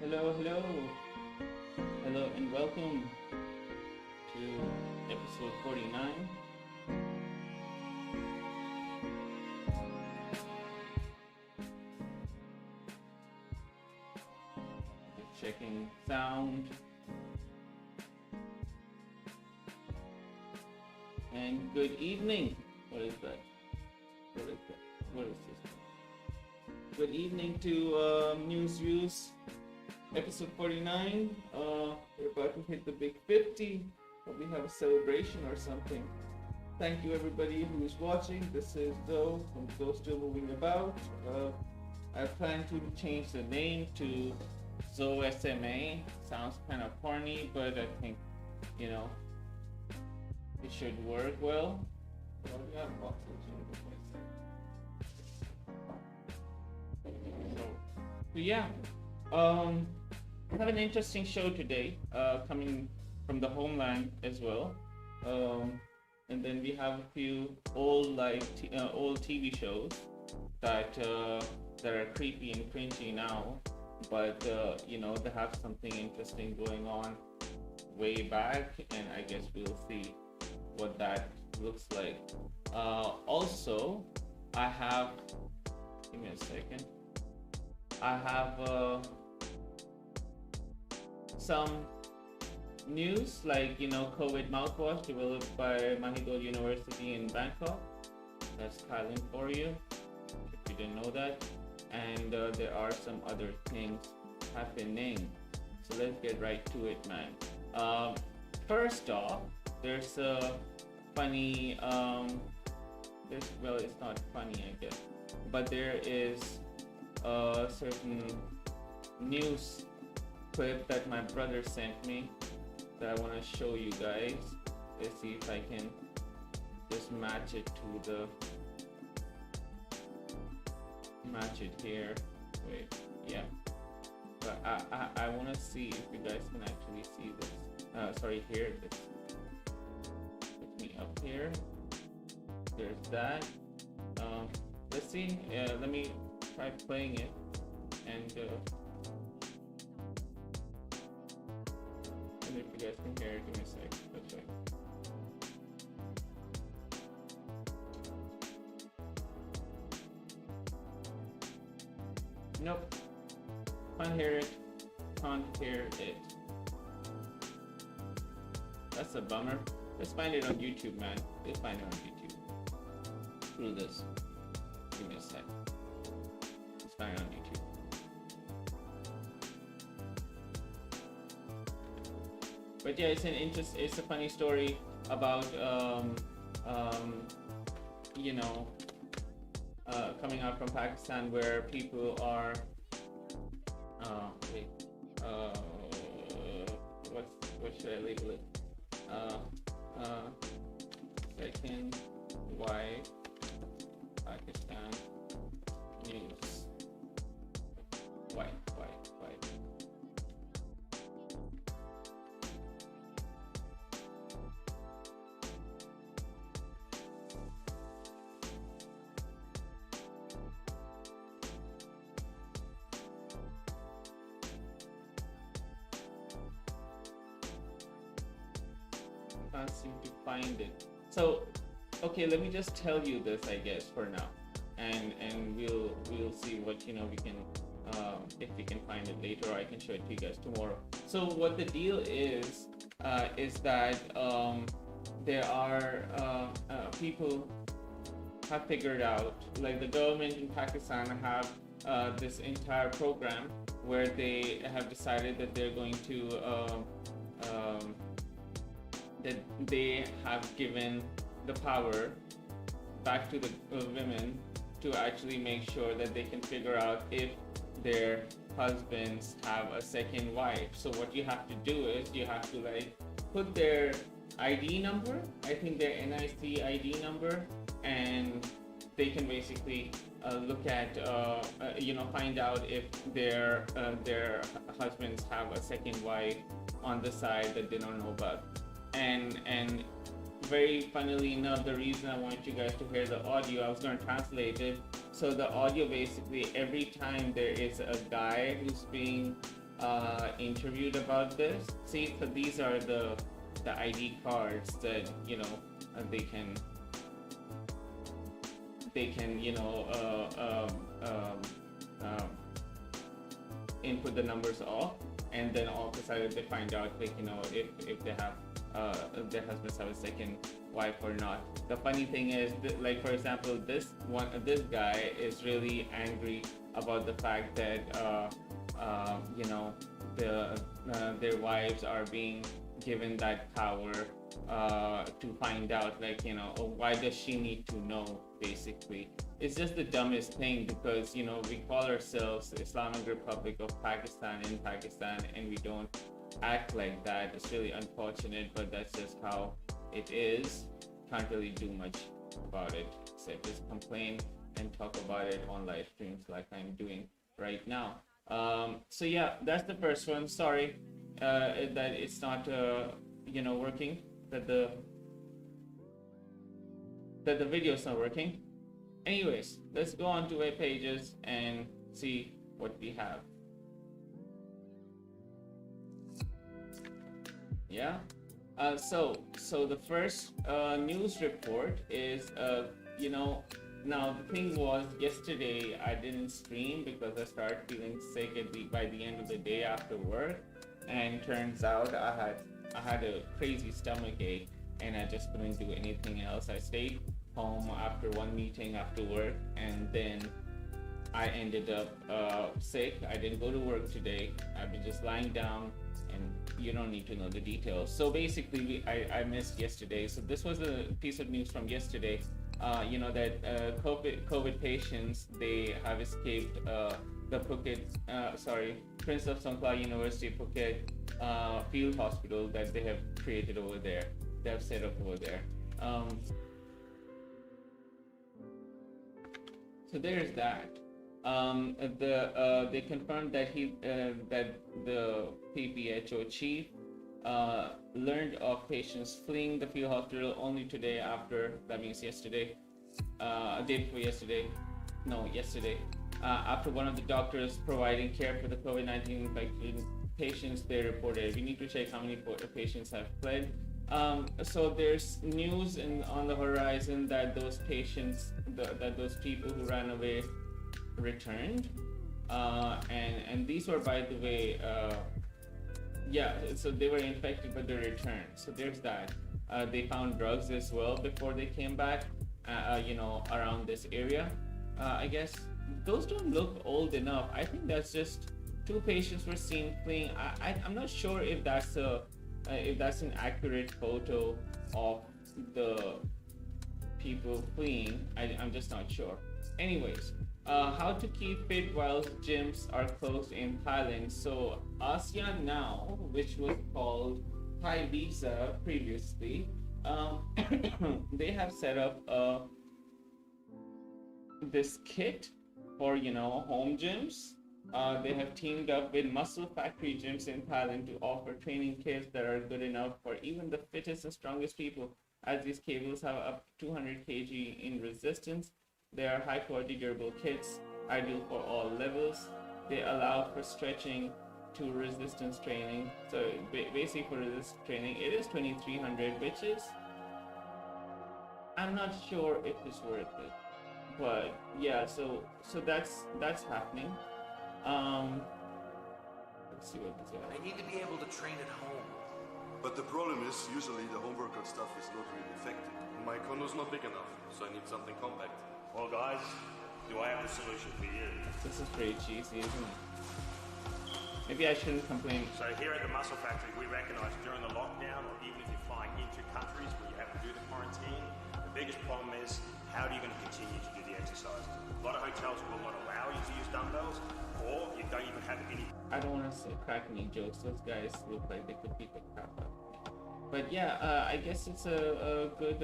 Hello, hello, hello, and welcome to episode 49. Just checking sound. And good evening. What is that? What is that? What is this? Good evening to NewsViews. Episode 49. We're about to hit the big 50. Probably have a celebration or something. Thank you everybody who's watching. This is Zoe from zostillmovingabout. I plan to change the name to Zoe SMA. Sounds kind of corny, but I think it should work well. So yeah. We have an interesting show today, coming from the homeland as well, and then we have a few old old TV shows that are creepy and cringy now, but they have something interesting going on way back, and I guess we'll see what that looks like. Also, I have, give me a second. I have some news like COVID mouthwash developed by Mahidol University in Bangkok. That's Thailand for you, if you didn't know that. And there are some other things happening. So let's get right to it, man. First off, there's a funny, well, it's not funny, I guess, but there is a certain news clip that my brother sent me that I want to show you guys. Let's see if I can just match it here. Wait, yeah. But I want to see if you guys can actually see this. Hear this. Put me up here. There's that. Let's see. Let me try playing it, and if you guys can hear it, give me a sec. That's right. Nope. Can't hear it. Can't hear it. That's a bummer. Let's find it on YouTube, man. Let's find it on YouTube. Through this. Give me a sec. Let's find it on YouTube. But yeah, it's a funny story about coming out from Pakistan, where people are what should I label it? Second wife Pakistan news. White. Can't seem to find it. So, okay, let me just tell you this, I guess, for now, and we'll see what we can, if we can find it later, or I can show it to you guys tomorrow. So what the deal is that there are people have figured out, like the government in Pakistan have this entire program where they have decided that they're going to that they have given the power back to the women to actually make sure that they can figure out if their husbands have a second wife. So what you have to do is you have to put their ID number, I think their NIC ID number, and they can basically look at find out if their husbands have a second wife on the side that they don't know about. And very funnily enough, the reason I want you guys to hear the audio, I was going to translate it. So the audio, basically every time there is a guy who's being interviewed about this. See, so these are the ID cards that they can input the numbers off, and then all of a sudden they find out like if they have their husbands have a second wife or not. The funny thing is like, for example, this guy is really angry about the fact that their wives are being given that power to find out, like, why does she need to know, basically. It's just the dumbest thing, because we call ourselves the Islamic Republic of Pakistan in Pakistan, and we don't act like that. It's really unfortunate, but that's just how it is. Can't really do much about it except just complain and talk about it on live streams like I'm doing right now. So yeah, that's the first one. Sorry that it's not working, that the video is not working. Anyways, let's go on to web pages and see what we have. Yeah. So the first news report is now the thing was, yesterday I didn't stream because I started feeling sick by the end of the day after work, and turns out I had a crazy stomach ache and I just couldn't do anything else. I stayed home after one meeting after work, and then I ended up sick. I didn't go to work today. I've been just lying down, and you don't need to know the details. So basically I missed yesterday. So this was a piece of news from yesterday. That COVID patients, they have escaped the Phuket, Prince of Songkhla University Phuket field hospital that they have created over there. They have set up over there. So there's that. They confirmed that that the PPHO chief learned of patients fleeing the field hospital only today after, that means yesterday, day before yesterday, yesterday, after one of the doctors providing care for the COVID-19 infected patients, they reported. We need to check how many patients have fled. So there's news on the horizon that those patients, that those people who ran away returned, and these were, by the way, so they were infected but they returned. So there's that. They found drugs as well before they came back, around this area. I guess those don't look old enough. I think that's just two patients were seen fleeing. I'm not sure if that's an accurate photo of the people fleeing. I'm just not sure. Anyways, how to keep fit while gyms are closed in Thailand. So ASEAN Now, which was called Thai Visa previously, they have set up this kit for home gyms. They have teamed up with Muscle Factory gyms in Thailand to offer training kits that are good enough for even the fittest and strongest people, as these cables have up to 200 kg in resistance. They are high quality durable kits, ideal for all levels. They allow for stretching to resistance training. So basically for resistance training, it is 2300, which is, I'm not sure if it's worth it. But yeah, so that's happening. Let's see what this is. I need to be able to train at home. But the problem is, usually the home workout stuff is not really effective. My condo's not big enough, so I need something compact. Well, guys, do I have the solution for you? This is pretty cheesy, isn't it? Maybe I shouldn't complain. So here at the Muscle Factory, we recognise during the lockdown, or even if you're flying into countries where you have to do the quarantine, the biggest problem is, how are you going to continue to do the exercises? A lot of hotels will not allow you to use dumbbells, or you don't even have any. I don't want to say crack any jokes. Those guys look like they could beat the crap out of me. But yeah, I guess it's a good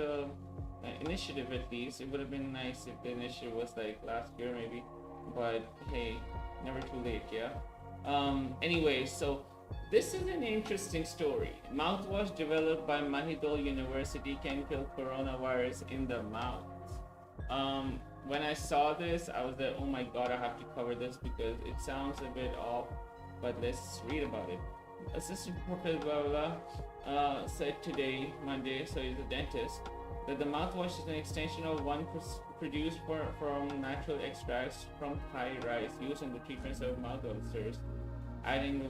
initiative at least. It would have been nice if the initiative was like last year maybe. But hey, never too late, yeah? Anyway, so this is an interesting story. Mouthwash developed by Mahidol University can kill coronavirus in the mouth. When I saw this, I was like, oh my god, I have to cover this because it sounds a bit off but let's read about it. Assistant Professor blah blah blah, said today, Monday, so he's a dentist, that the mouthwash is an extension of one produced from natural extracts from Thai rice used in the treatments of mouth ulcers. Adding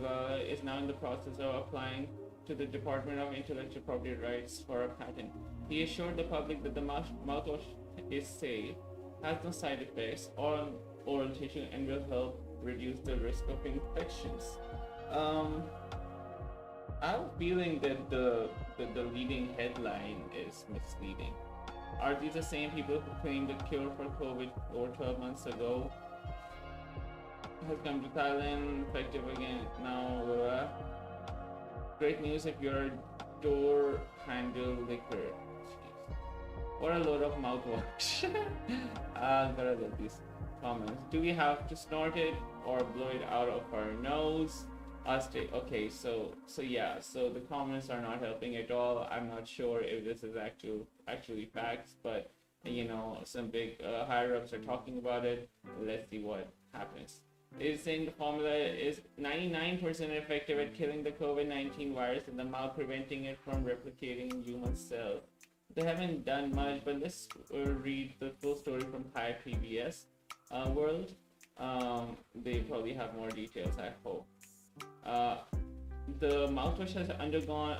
is now in the process of applying to the Department of Intellectual Property Rights for a patent. He assured the public that the mouthwash is safe, has no side effects on oral tissue, and will help reduce the risk of infections. I have a feeling that the leading headline is misleading. Are these the same people who claimed the cure for COVID over 12 months ago? Has come to Thailand, effective again now. Great news if you're a door handle liquor. Jeez. What a load of mouthwash. Gotta love these comments. Do we have to snort it or blow it out of our nose? Okay, so yeah, so the comments are not helping at all. I'm not sure if this is actually facts, but you know, some big higher ups are talking about it. Let's see what happens. It's saying the formula is 99% effective at killing the COVID-19 virus in the mouth, preventing it from replicating in human cells. They haven't done much, but let's read the full story from Thai PBS World. They probably have more details, I hope. The mouthwash has undergone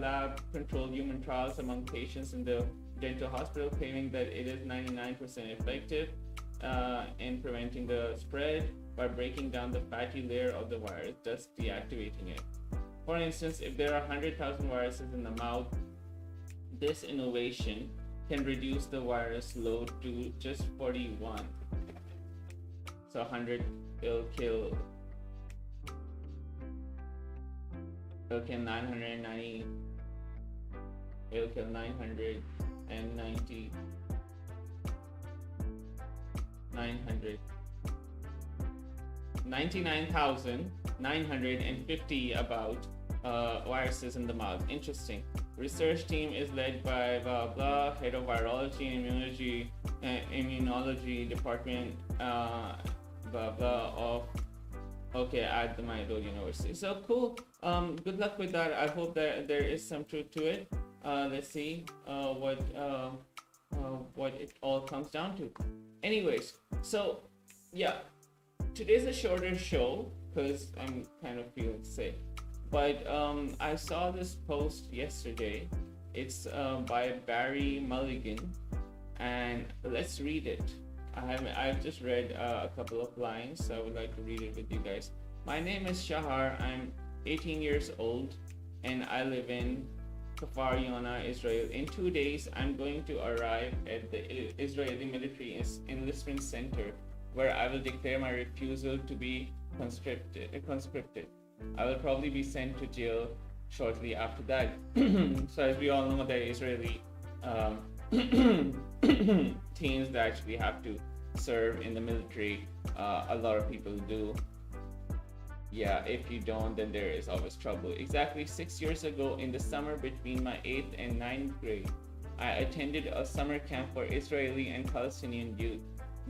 lab-controlled human trials among patients in the dental hospital, claiming that it is 99% effective in preventing the spread by breaking down the fatty layer of the virus, thus deactivating it. For instance, if there are 100,000 viruses in the mouth, this innovation can reduce the virus load to just 41. So 100 will kill 990. It'll kill 990. 99,950 about viruses in the mouth. Interesting. Research team is led by blah blah, head of virology and immunology department blah blah of at the Mahidol University. So cool. Good luck with that. I hope that there is some truth to it. Let's see what it all comes down to. Anyways, so yeah, today's a shorter show because I'm kind of feeling sick. But I saw this post yesterday. It's by Barry Mulligan, and let's read it. I've just read a couple of lines, so I would like to read it with you guys. My name is Shahar. I'm 18 years old, and I live in Kfar Yona, Israel. In 2 days, I'm going to arrive at the Israeli military enlistment center, where I will declare my refusal to be conscripted. I will probably be sent to jail shortly after that. So as we all know, that Israeli teens that actually have to serve in the military, a lot of people do. Yeah, if you don't, then there is always trouble. Exactly 6 years ago, in the summer between my 8th and 9th grade, I attended a summer camp for Israeli and Palestinian youth.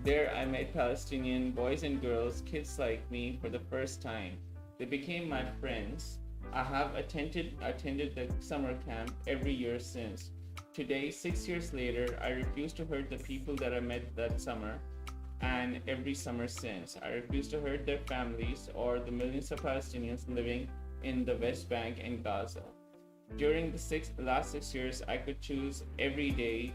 There I met Palestinian boys and girls, kids like me, for the first time. They became my friends. I have attended the summer camp every year since. Today, 6 years later, I refuse to hurt the people that I met that summer and every summer since. I refuse to hurt their families or the millions of Palestinians living in the West Bank and Gaza. During the last 6 years, I could choose every day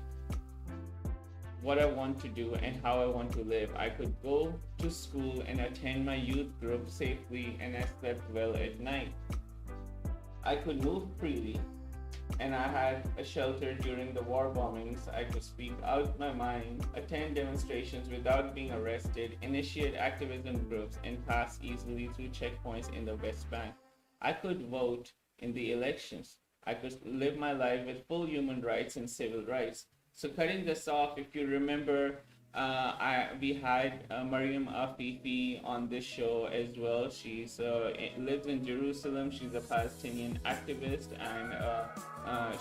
what I want to do and how I want to live. I could go to school and attend my youth group safely, and I slept well at night. I could move freely, and I had a shelter during the war bombings. I could speak out my mind, attend demonstrations without being arrested, initiate activism groups, and pass easily through checkpoints in the West Bank. I could vote in the elections. I could live my life with full human rights and civil rights. So cutting this off, if you remember, we had Mariam Afifi on this show as well. She's lives in Jerusalem. She's a Palestinian activist, and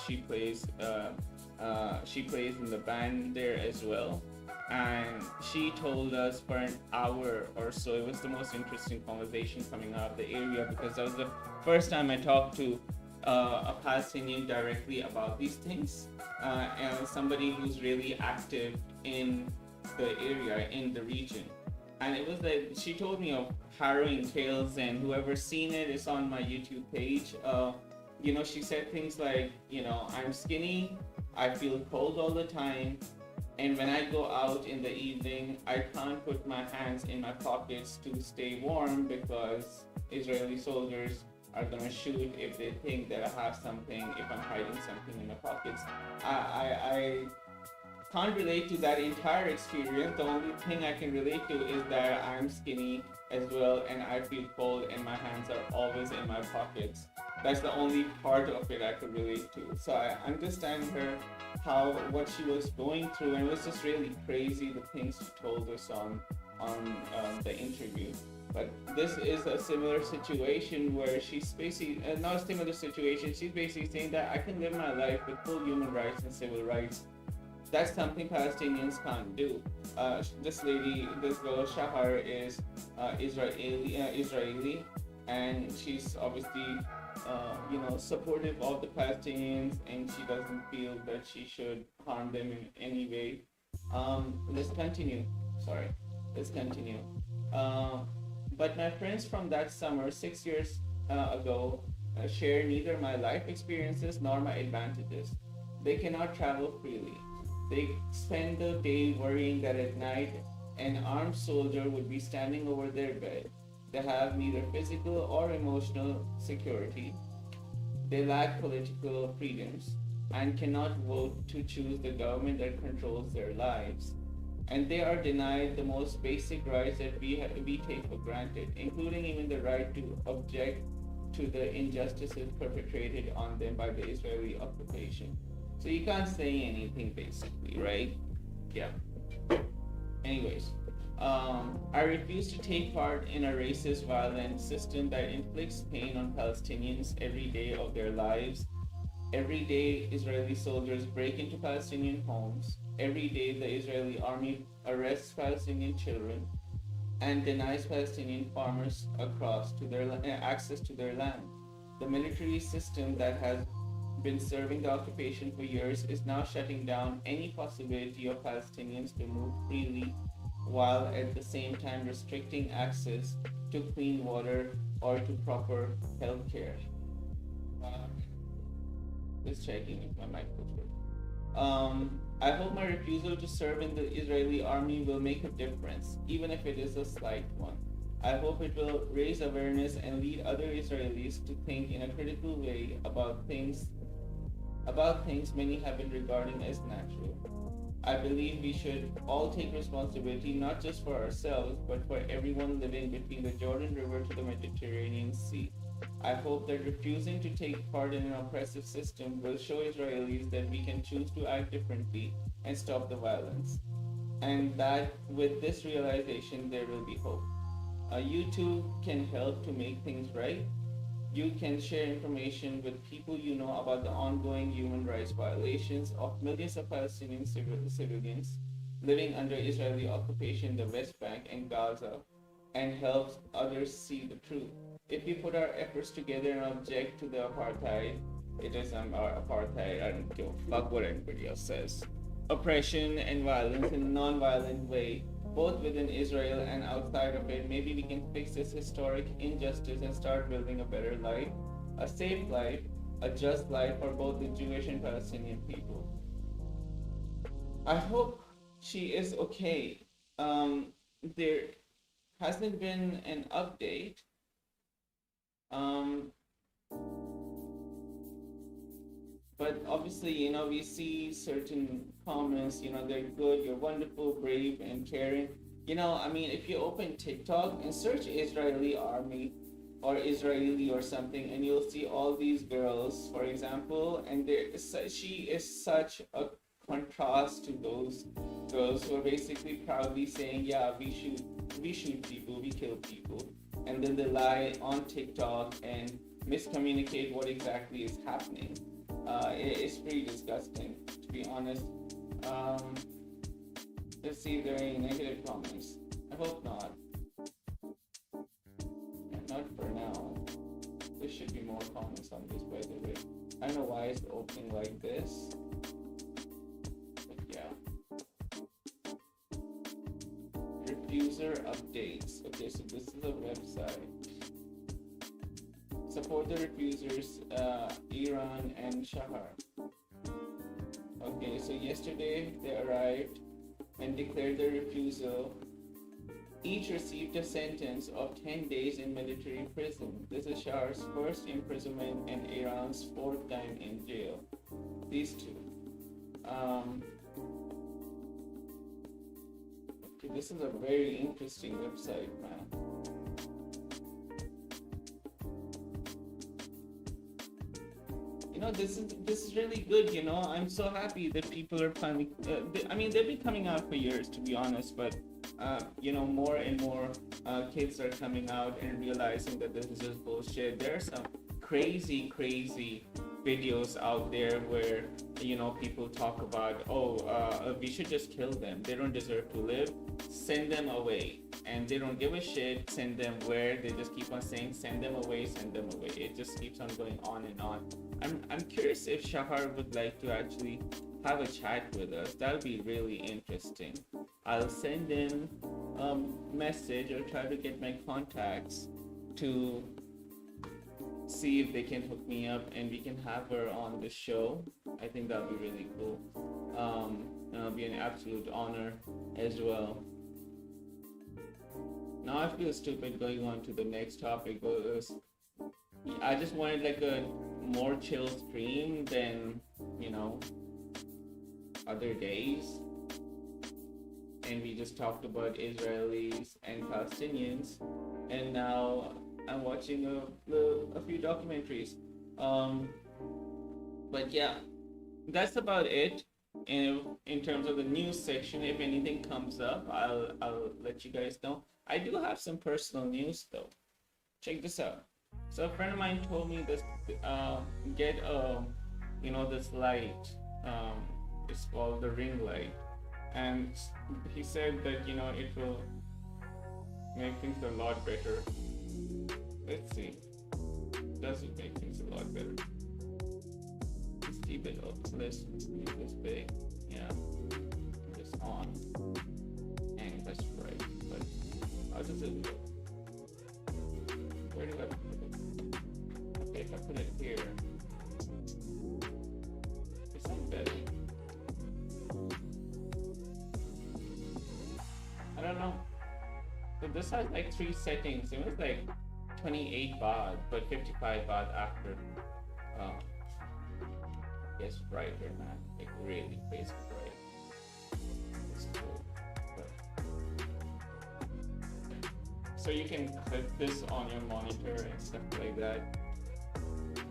she plays in the band there as well. and she told us for an hour or so. It was the most interesting conversation coming out of the area, because that was the first time I talked to a Palestinian directly about these things, and somebody who's really active in the area, in the region. And it was like, she told me of harrowing tales, and whoever's seen it, it's on my YouTube page. She said things like, I'm skinny, I feel cold all the time, and when I go out in the evening, I can't put my hands in my pockets to stay warm, because Israeli soldiers are gonna shoot if they think that I have something, if I'm hiding something in my pockets. I can't relate to that entire experience. The only thing I can relate to is that I'm skinny as well, and I feel cold, and my hands are always in my pockets. That's the only part of it I could relate to. So I understand what she was going through, and it was just really crazy, the things she told us on the interview. But this is a similar situation where she's basically, not a similar situation, she's basically saying that I can live my life with full human rights and civil rights. That's something Palestinians can't do. This girl Shahar, is Israeli, and she's obviously, supportive of the Palestinians, and she doesn't feel that she should harm them in any way. Let's continue. But my friends from that summer, 6 years ago, share neither my life experiences nor my advantages. They cannot travel freely. They spend the day worrying that at night an armed soldier would be standing over their bed. They have neither physical or emotional security. They lack political freedoms and cannot vote to choose the government that controls their lives. And they are denied the most basic rights that we take for granted, including even the right to object to the injustices perpetrated on them by the Israeli occupation. So you can't say anything, basically, right? Yeah. Anyways, I refuse to take part in a racist, violent system that inflicts pain on Palestinians every day of their lives. Every day, Israeli soldiers break into Palestinian homes. Every day, the Israeli army arrests Palestinian children and denies Palestinian farmers access to their land. The military system that has been serving the occupation for years is now shutting down any possibility of Palestinians to move freely, while at the same time restricting access to clean water or to proper health care. Just checking if my mic was working. I hope my refusal to serve in the Israeli army will make a difference, even if it is a slight one. I hope it will raise awareness and lead other Israelis to think in a critical way about things many have been regarding as natural. I believe we should all take responsibility not just for ourselves, but for everyone living between the Jordan River to the Mediterranean Sea. I hope that refusing to take part in an oppressive system will show Israelis that we can choose to act differently and stop the violence. And that with this realization, there will be hope. You too can help to make things right. You can share information with people you know about the ongoing human rights violations of millions of Palestinian civilians living under Israeli occupation in the West Bank and Gaza, and help others see the truth. If we put our efforts together and object to the apartheid, it is our apartheid. I don't give a fuck what anybody else says. Oppression and violence in a non-violent way, both within Israel and outside of it. Maybe we can fix this historic injustice and start building a better life, a safe life, a just life for both the Jewish and Palestinian people. I hope she is okay. There hasn't been an update. But obviously, we see certain comments, they're good, you're wonderful, brave, and caring. If you open TikTok and search Israeli army or Israeli or something, and you'll see all these girls, for example, and she is such a contrast to those girls who are basically proudly saying, yeah, we shoot people, we kill people. And then they lie on TikTok and miscommunicate what exactly is happening. It's pretty disgusting, to be honest. Let's see if there are any negative comments. I hope not. Not for now. There should be more comments on this, by the way. I don't know why it's opening like this. But yeah. Refuser updates. Okay, so this is a website. Support the refusers, Iran and Shahar. Okay, so yesterday they arrived and declared their refusal. Each received a sentence of 10 days in military prison. This is Shahar's first imprisonment and Iran's fourth time in jail. These two. Okay, this is a very interesting website, man. You know, this is really good. You know, I'm so happy that people are finally. They've been coming out for years, to be honest, but. You know, more and more kids are coming out and realizing that this is just bullshit. There are some crazy videos out there where, you know, people talk about, we should just kill them. They don't deserve to live. Send them away. And they don't give a shit. Send them where? They just keep on saying, send them away, send them away. It just keeps on going on and on. I'm curious if Shahar would like to actually have a chat with us. That would be really interesting. I'll send in a message or try to get my contacts to see if they can hook me up and we can have her on the show. I think that would be really cool. It'll be an absolute honor as well. Now I feel stupid going on to the next topic, because I just wanted like a more chill stream than, you know, other days. And we just talked about Israelis and Palestinians, and now I'm watching a few documentaries. But yeah, that's about it. In terms of the news section, if anything comes up, I'll let you guys know. I do have some personal news though. Check this out. So a friend of mine told me this, get this light. It's called the ring light. And he said that, you know, it will make things a lot better. Let's see. Does it make things a lot better? Let's keep it up. Let's make this big. Yeah. This on. And that's right. But how does it look? Where do I put it? Okay, if I put it here, it's not better. I don't know. So this has like 3 settings. It was like 28 baht, but 55 baht after. It's brighter, man. Like really crazy bright. It's cool. But... so you can clip this on your monitor and stuff like that.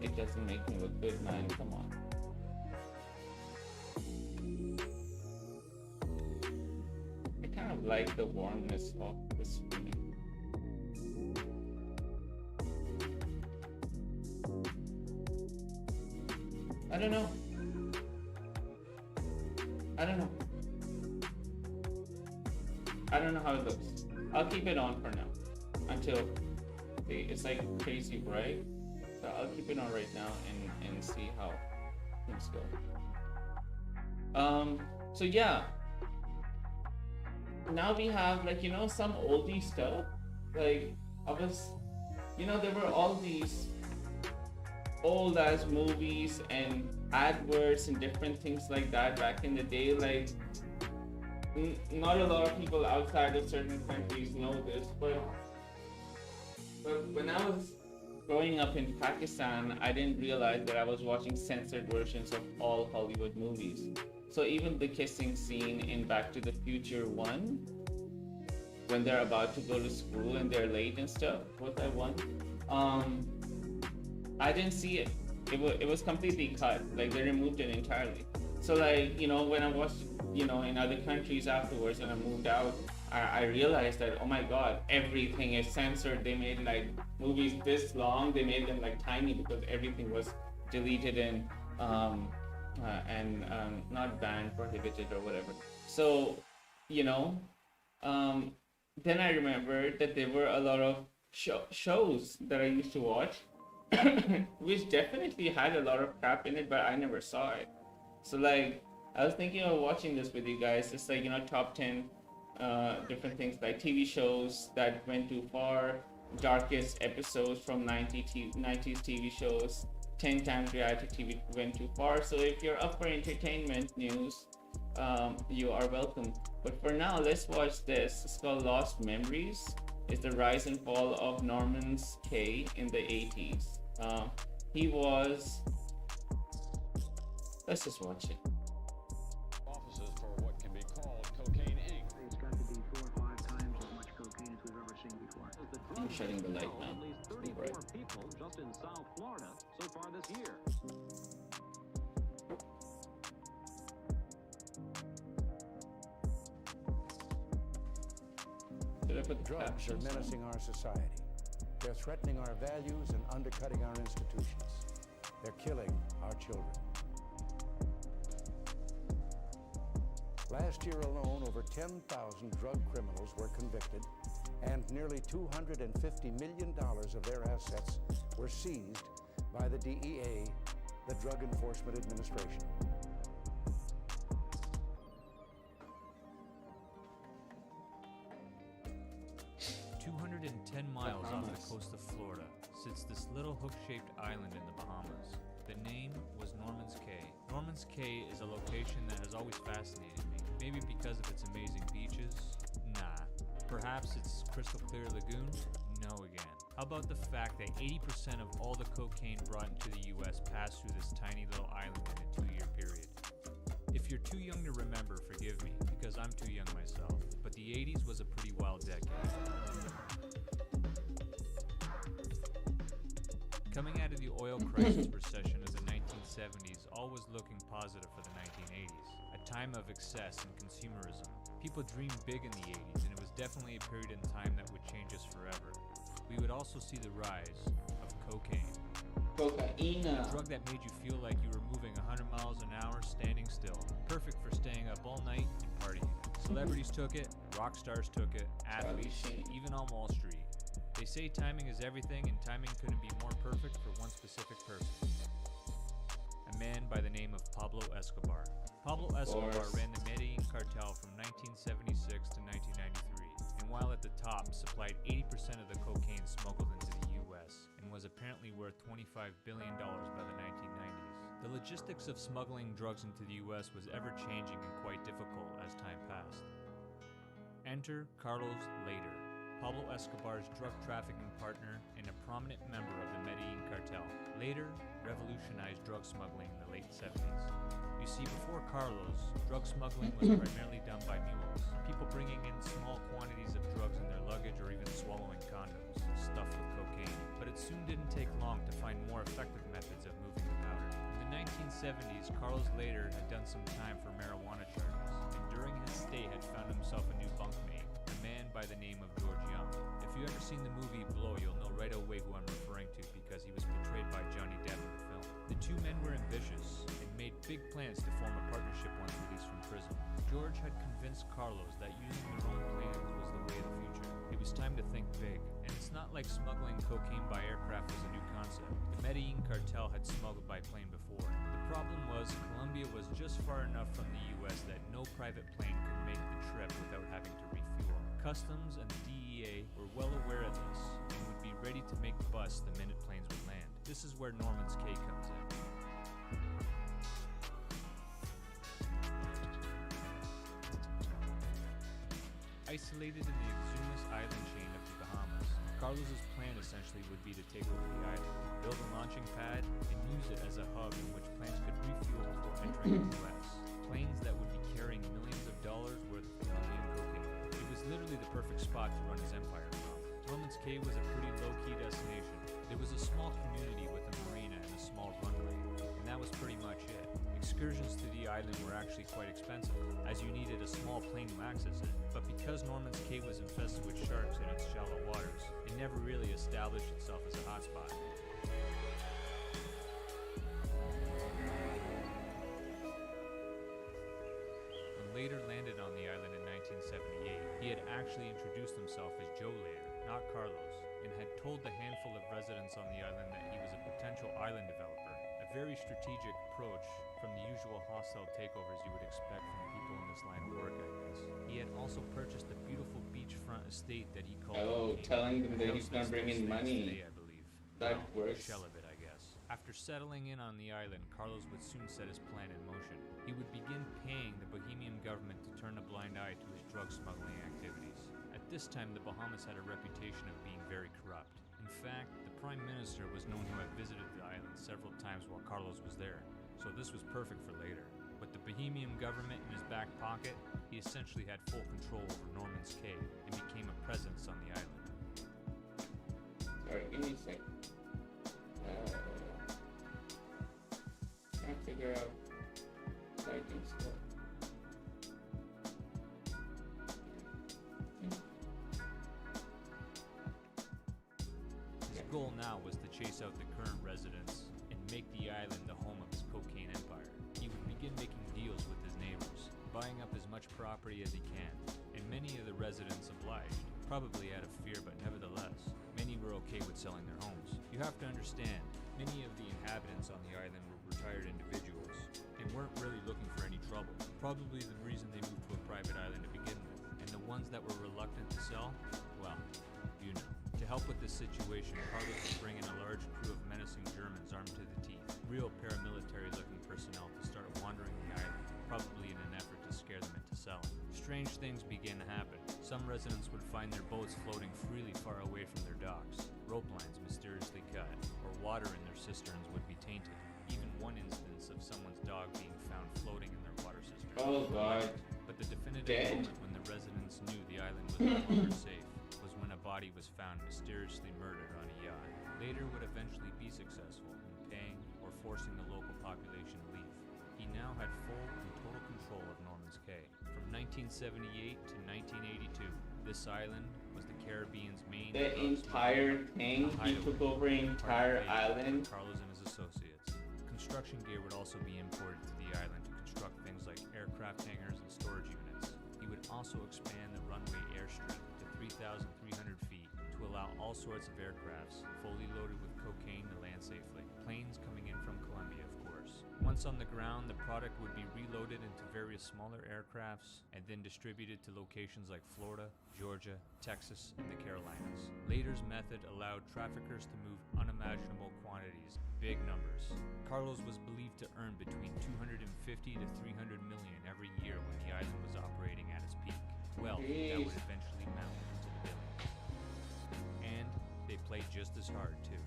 It doesn't make me look good, man. Come on. I like the warmness of the screen. I don't know. I don't know how it looks. I'll keep it on for now until it's like crazy bright. So I'll keep it on right now and see how things go. So yeah. Now we have, like, you know, some oldie stuff. Like, there were all these old ass movies and adverts and different things like that back in the day. Like, not a lot of people outside of certain countries know this, but when I was growing up in Pakistan, I didn't realize that I was watching censored versions of all Hollywood movies. So even the kissing scene in Back to the Future 1, when they're about to go to school and they're late and stuff, was that one? I didn't see it. It was completely cut. Like, they removed it entirely. So, like, you know, when I watched, you know, in other countries afterwards and I moved out, I realized that, oh my god, everything is censored. They made like movies this long, they made them like tiny because everything was deleted and not banned, prohibited or whatever. So you know, um, then I remembered that there were a lot of shows that I used to watch, which definitely had a lot of crap in it, but I never saw it. So like, I was thinking of watching this with you guys. It's like, top 10 different things like TV shows that went too far, darkest episodes from 90s TV shows, 10 times reality TV went too far. So if you're up for entertainment news, you are welcome. But for now, let's watch this. It's called Lost Memories. It's the rise and fall of Norman Kay in the 80s. He was... Let's just watch it. Offices for what can be called Cocaine Inc. It's got to be 4 or 5 times as much cocaine as we've ever seen before. I'm shutting the light now. At least 34 people just in South Florida so far this year. Drugs are menacing our society. They're threatening our values and undercutting our institutions. They're killing our children. Last year alone, over 10,000 drug criminals were convicted, and nearly $250 million of their assets were seized by the DEA, the Drug Enforcement Administration. 210 miles off the coast of Florida sits this little hook-shaped island in the Bahamas. The name was Norman's Cay. Norman's Cay is a location that has always fascinated me. Maybe because of its amazing beaches? Nah. Perhaps its crystal clear lagoon? No again. How about the fact that 80% of all the cocaine brought into the US passed through this tiny little island in a 2-year period? If you're too young to remember, forgive me, because I'm too young myself. But the 80s was a pretty wild decade. Coming out of the oil crisis recession of the 1970s, all was looking positive for the 1980s, a time of excess and consumerism. People dreamed big in the 80s, and it was definitely a period in time that would change us forever. We would also see the rise of cocaine. Cocaine. A drug that made you feel like you were moving 100 miles an hour standing still. Perfect for staying up all night and partying. Celebrities took it, rock stars took it, athletes, even on Wall Street. They say timing is everything, and timing couldn't be more perfect for one specific person. A man by the name of Pablo Escobar. Pablo Escobar ran the Medellin cartel from 1976 to 1993, and while at the top, supplied 80% of the cocaine smuggled into the US, and was apparently worth $25 billion by the 1990s. The logistics of smuggling drugs into the US was ever-changing and quite difficult as time passed. Enter Carlos Later, Pablo Escobar's drug trafficking partner and a prominent member of the Medellin cartel. Later revolutionized drug smuggling in the late 70s. You see, before Carlos, drug smuggling was primarily done by mules, people bringing in small quantities of drugs in their luggage or even swallowing condoms stuffed with cocaine. But it soon didn't take long to find more effective methods of moving the powder. In the 1970s, Carlos Later had done some time for marijuana charges, and during his stay had found himself a new bunkmate, a man by the name of George Young. If you ever seen the movie Blow, you'll know right away who I'm referring to because he was portrayed by Johnny Depp in the film. The two men were ambitious and made big plans to form a partnership once released from prison. George had convinced Carlos that using their own planes was the way of the future. It was time to think big, and it's not like smuggling cocaine by aircraft was a new concept. The Medellin cartel had smuggled by plane before. The problem was Colombia was just far enough from the US that no private plane could make the trip without having to refuel. Customs and the DEA were well aware of this and would be ready to make busts the minute planes would land. This is where Norman's Cay comes in. Isolated in the exhumus island chain of the Bahamas, Carlos's plan essentially would be to take over the island, build a launching pad, and use it as a hub in which planes could refuel before entering the US. Planes that would be carrying millions of dollars worth of Colombian cocaine. It was literally the perfect spot to run his empire from. Norman's Cay was a pretty low-key destination. There was a small community with a marina and a small runway, and that was pretty much it. Excursions to the island were actually quite expensive, as you needed a small plane to access it. But because Norman's Cay was infested with sharks in its shallow waters, it never really established itself as a hotspot. When Later landed on the island in 1978, he had actually introduced himself as Joe later, not Carlos, and had told the handful of residents on the island that he was a potential island developer. A very strategic approach from the usual hostile takeovers you would expect from people in this line of work, I guess. He had also purchased a beautiful beachfront estate that he called telling them that he's gonna bring in money. today, I believe. That Well, works. a shell of it, I guess. After settling in on the island, Carlos would soon set his plan in motion. He would begin paying the Bohemian government to turn a blind eye to his drug smuggling activities. At this time, the Bahamas had a reputation of being very corrupt. In fact, the Prime Minister was known to have visited the island several times while Carlos was there, so this was perfect for later. With the Bohemian government in his back pocket, he essentially had full control over Norman's Cay and became a presence on the island. Sorry, give me a sec. Trying to figure out lighting stuff. His goal now was to chase out the current residents and make the island the home of his cocaine empire. He would begin making deals with his neighbors, buying up as much property as he can, and many of the residents obliged, probably out of fear, but nevertheless, many were okay with selling their homes. You have to understand, many of the inhabitants on the island were retired individuals and weren't really looking for any trouble. Probably the reason they moved to a private island to begin with, and the ones that were reluctant to sell, well, you know. To help with this situation, Carlos would bring in a large crew of menacing Germans armed to the teeth, real paramilitary-looking personnel to start wandering the island, probably in an effort to scare them into selling. Strange things began to happen. Some residents would find their boats floating freely far away from their docks, rope lines mysteriously cut, or water in their cisterns would be tainted. Even one instance of someone's dog being found floating in their water cistern. Oh God. But the definitive Dead? moment when the residents knew the island was no longer safe was when a body was found mysteriously murdered on a yacht. Later would eventually be successful in paying or forcing the local population to leave. He now had full and total control of Norman's Cay. From 1978 to 1982, this island was the Caribbean's main The drug entire smuggling, thing, a he hideaway, took over the entire part of the island. Carlos and his associates. Construction gear would also be imported to the island to construct things like aircraft hangars and storage units. He would also expand the runway airstrip to 3,300 feet to allow all sorts of aircrafts, fully loaded with cocaine, to land safely. Planes coming in from Colombia, of course. Once on the ground, the product would be reloaded into various smaller aircrafts and then distributed to locations like Florida, Georgia, Texas, and the Carolinas. Later's method allowed traffickers to move unimaginable quantities, big numbers. Carlos was believed to earn between 250 to 300 million every year when the island was operating at its peak. Wealth that would eventually mount into the billions. And they played just as hard, too.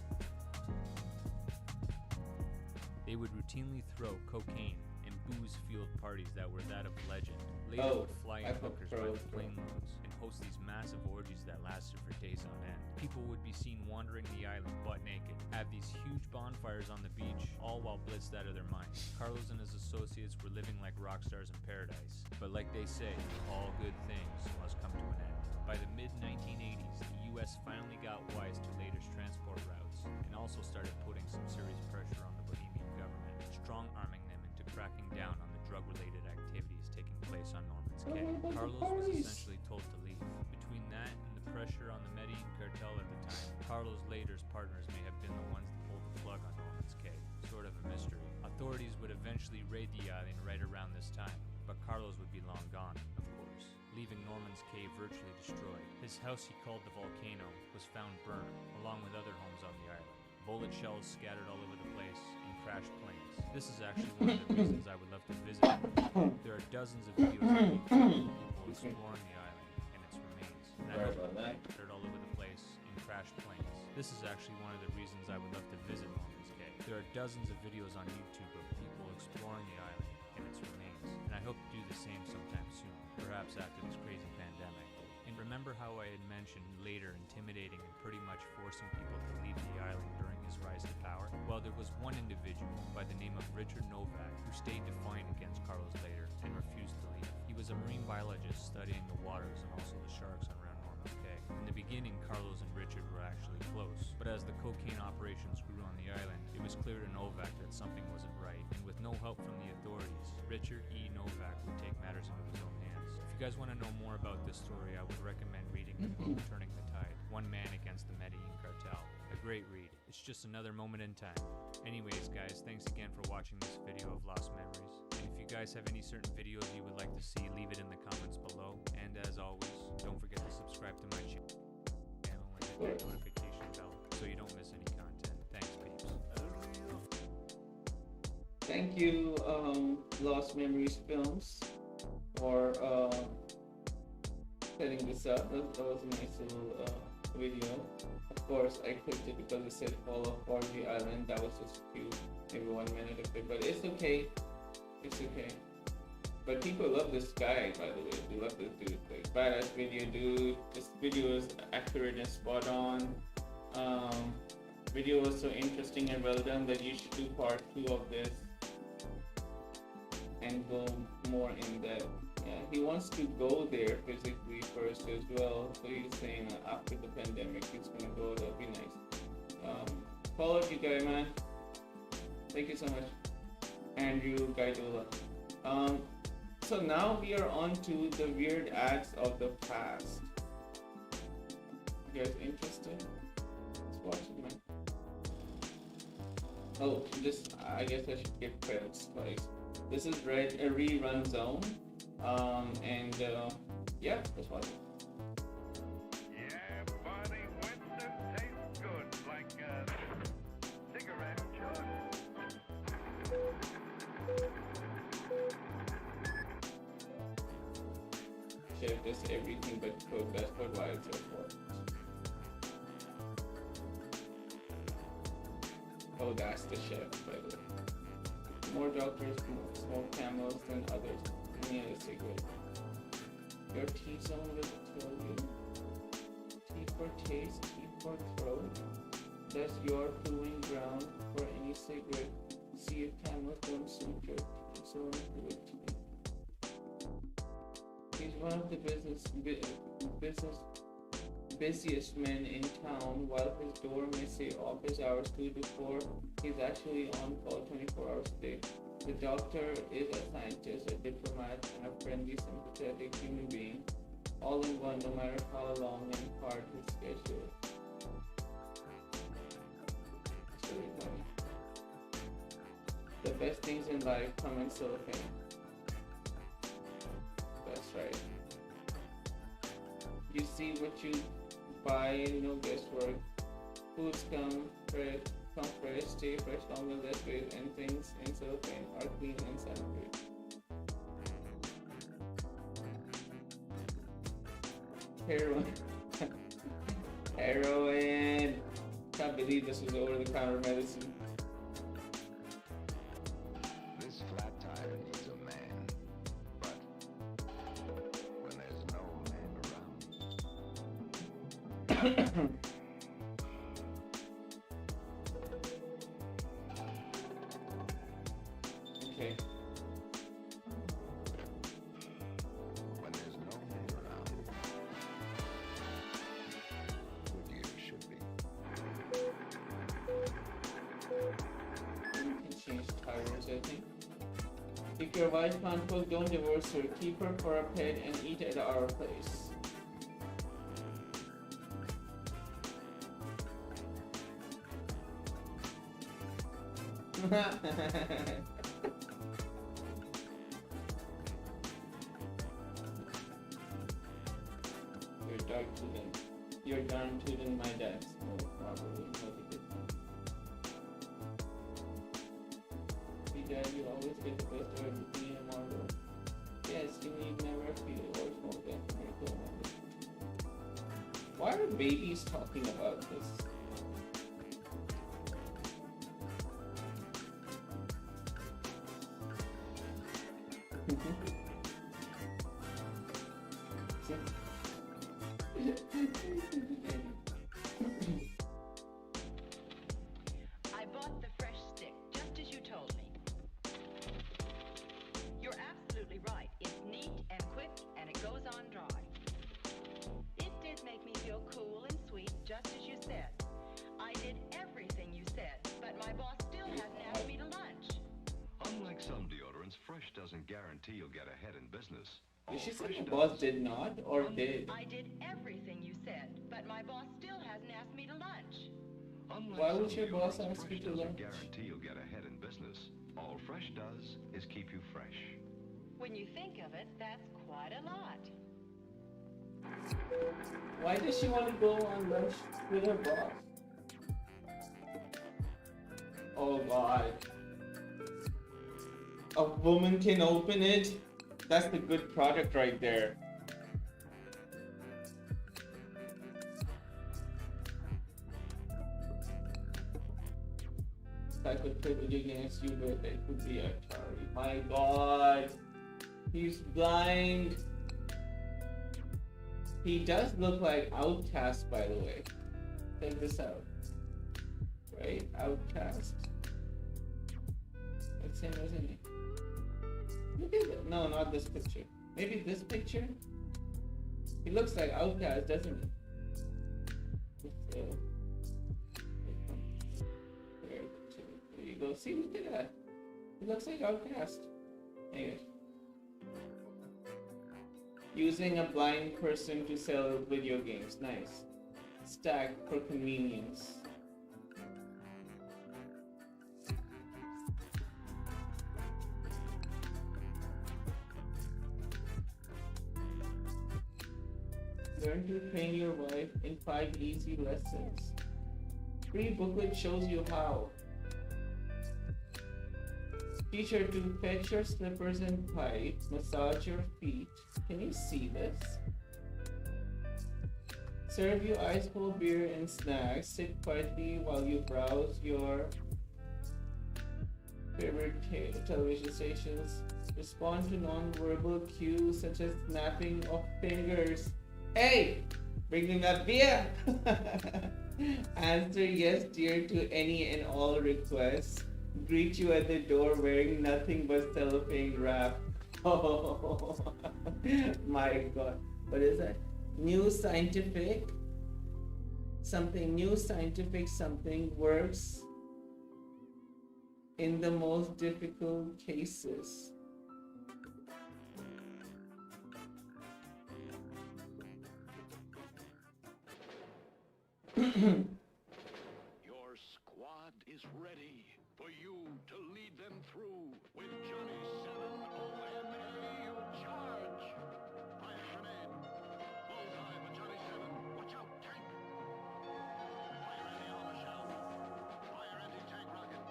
They would routinely throw cocaine and booze-fueled parties that were that of legend. Later would fly in hookers by the plane loads and host these massive orgies that lasted for days on end. People would be seen wandering the island butt naked, have these huge bonfires on the beach, all while blitzed out of their minds. Carlos and his associates were living like rock stars in paradise. But like they say, all good things must come to an end. By the mid-1980s, the U.S. finally got wise to Later's transport routes and also started putting some serious pressure on the Bohemian government, strong-arming them into cracking down on the drug-related activities taking place on Norman's Cay. Carlos was essentially told to leave. Between that and the pressure on the Medellin cartel at the time, Carlos Later's partners may have been the ones to pull the plug on Norman's Cay. Sort of a mystery. Authorities would eventually raid the island right around this time, but Carlos would be long gone, of course, leaving Norman's Cay virtually destroyed. His house he called the Volcano was found burned, along with other homes on the island. Bullet shells scattered all over the place, and crashed planes. This is actually one of the reasons I would love to visit. There are dozens of videos on YouTube of people exploring the island and its remains. And I hope scattered all over the place and crashed planes. This is actually one of the reasons I would love to visit Norman's Cay. There are dozens of videos on YouTube of people exploring the island and its remains, and I hope to do the same sometime soon, perhaps after this crazy pandemic. And remember how I had mentioned Later intimidating and pretty much forcing people to leave the island during his rise to power? Well, there was one individual by the name of Richard Novak who stayed defiant against Carlos Later and refused to leave. He was a marine biologist studying the waters and also the sharks around Norman's Cay. In the beginning, Carlos and Richard were actually close, but as the cocaine operations grew on the island, it was clear to Novak that something wasn't right, and with no help from the authorities, Richard E. Novak would take matters into his own hands. If you guys want to know more about this story, I would recommend reading the book Turning the Tide, One Man Against the Medellin Cartel. A great read. It's just another moment in time. Anyways, guys, thanks again for watching this video of Lost Memories. And if you guys have any certain videos you would like to see, leave it in the comments below. And as always, don't forget to subscribe to my channel and hit that notification bell so you don't miss any content. Thanks, peeps. Thank you, Lost Memories Films, for setting this up. That was a nice little video. Of course, I clicked it because it said Fall of Forgy Island. That was just a few, maybe 1 minute of it, but it's okay. It's okay. But people love this guy, by the way. They love this dude. Like, badass video, dude. This video is accurate and spot on. Video was so interesting and well done that you should do part 2 of this and go more in depth. Yeah, he wants to go there physically first as well. So he's saying after the pandemic he's gonna go. That'd be nice. Follow you guy, man. Thank you so much, Andrew Gaidula. So now we are on to the weird acts of the past. You guys interested? Let's watch it, man. Oh, this, I guess I should give credits. Like, this is a rerun zone. Yeah, let's watch it. Yeah, buddy, Winston tastes good, like a cigarette should. Chef does everything but cook. That's what why it's so important. Oh, that's the chef, by the way. More doctors smoke camels than others. Any other cigarette. Your T-zone will tell you. T for taste, T for throat. That's your proving ground for any cigarette. See if camels don't suit your T-zone with tea. He's one of the busiest men in town. While his door may say office hours 2 to 4, he's actually on call 24 hours a day. The doctor is a scientist, a diplomat, and a friendly, sympathetic human being, all in one, no matter how long and hard his schedule. It's really funny. The best things in life come in cellophane. That's right. You see what you buy, no guesswork. Foods come fresh, stay fresh longer, less weight, and things in cellophane are clean and sanitary. Heroin. Heroin. Can't believe this was over-the-counter medicine. This flat tire needs a man, but when there's no man around. Okay. When there's no man around, Goodyear should be. You can change tires, I think. If your wife can't cook, don't divorce her. Keep her for a pet and eat at our place. You're darn tootin' my dad's. Oh, probably. See, Dad, you always get the best of everything in Marvel. Yes, you need never feel or smoke that miracle moment. Why are babies talking about this? I bought the fresh stick, just as you told me. You're absolutely right. It's neat and quick, and it goes on dry. It did make me feel cool and sweet, just as you said. I did everything you said, but my boss still hasn't asked me to lunch. Unlike some deodorants, Fresh doesn't guarantee you'll get ahead in business. Did she say the boss did not or did? I did everything you said, but my boss still hasn't asked me to lunch. Why would your boss ask you to lunch? Guarantee you'll get ahead in business. All Fresh does is keep you fresh. When you think of it, that's quite a lot. Why does she want to go on lunch with her boss? Oh God. A woman can open it? That's the good product right there. If I could play video games, you would. It would be Atari. My God. He's blind. He does look like Outcast, by the way. Check this out. Right? Outcast. That's him, isn't he? Look at that. No, not this picture. Maybe this picture? He looks like Outcast, doesn't he? There you go. See, look at that. He looks like Outcast. Anyway. Using a blind person to sell video games. Nice. Stack for convenience. Learn to train your wife in 5 easy lessons. Free booklet shows you how. Teach her to fetch your slippers and pipe, massage your feet. Can you see this? Serve you ice cold beer and snacks. Sit quietly while you browse your favorite television stations. Respond to non-verbal cues such as snapping of fingers. Hey! Bring me that beer! Answer yes dear to any and all requests. Greet you at the door wearing nothing but cellophane wrap. Oh my God. What is that? New scientific something works in the most difficult cases. Your squad is ready for you to lead them through with Johnny 7 OMA charge. Fire grenade. Bullseye for Johnny 7. Watch out, tank. Fire anti-armor shell. Fire anti-tank rocket.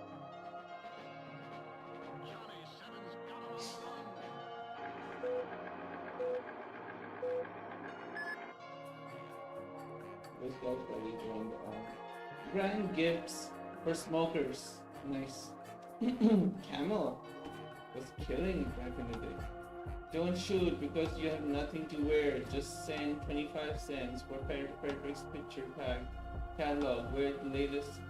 Johnny 7's got him on the run. This guy's probably joined grand gifts for smokers. Nice. Camel was killing back in the day. Don't shoot because you have nothing to wear. Just send 25 cents for Frederick's picture pack catalog with the latest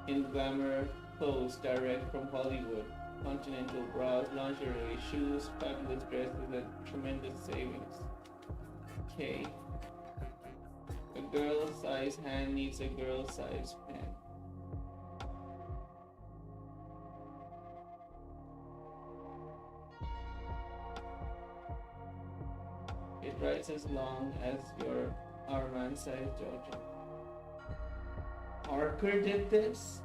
in glamour clothes direct from Hollywood. Continental bras, lingerie, shoes, fabulous dresses at tremendous savings. Okay. A girl-sized hand needs a girl-sized pen. It writes as long as our man-sized daughter. Parker did this?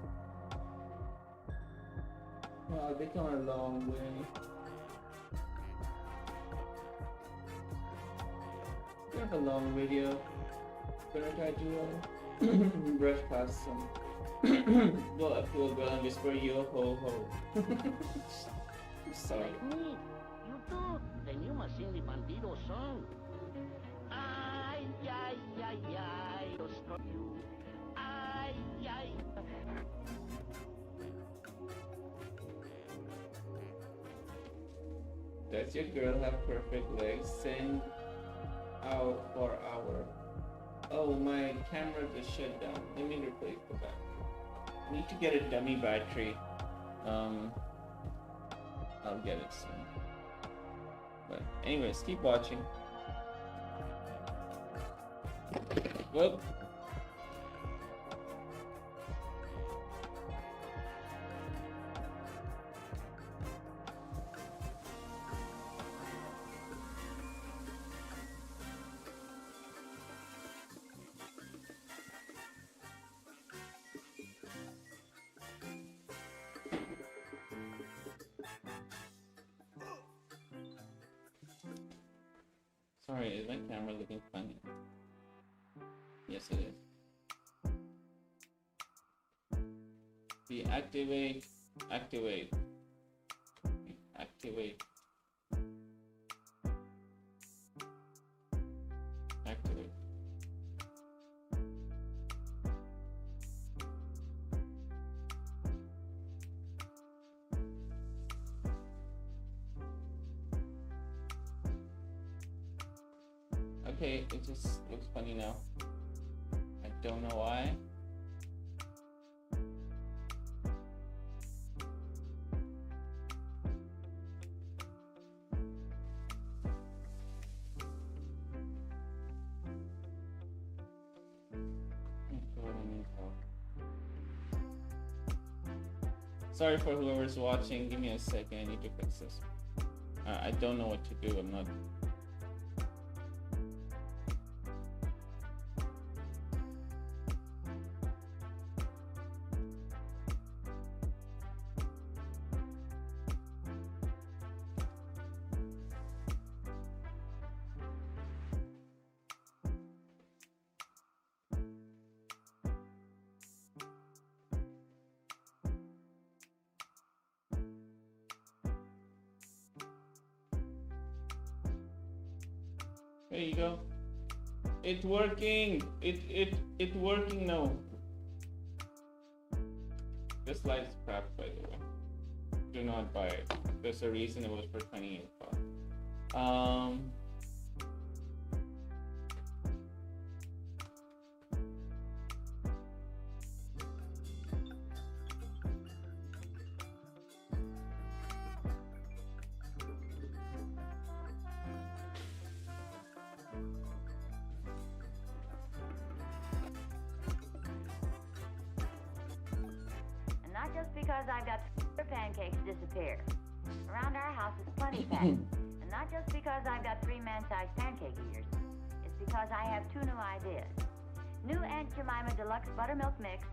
Wow, they come a long way. We have a long video. Gonna try to brush past some. Go up to a girl and whisper yo ho ho. Sorry. Like me, you too. Then you must sing the Bandido song. Ay, ay, ay, ay, I'll stop you. Ay, ay. Does your girl have perfect legs? Send out for our. Oh, my camera just shut down. Let me replace the battery. I need to get a dummy battery. I'll get it soon. But anyways, keep watching. Whoop. Sorry, is my camera looking funny? Yes, it is. Deactivate. Activate. Activate. Activate. Okay, it just looks funny now. I don't know why. Sorry for whoever's watching. Give me a second. I need to fix this. I don't know what to do. I'm not. There you go. It's working. It's working now. This light is crap, by the way. Do not buy it. There's a reason it was for 28 bucks. Not just because I've got pancakes disappear. Around our house is plenty packed. And not just because I've got 3 man-sized pancake eaters. It's because I have 2 new ideas. New Aunt Jemima Deluxe Buttermilk Mix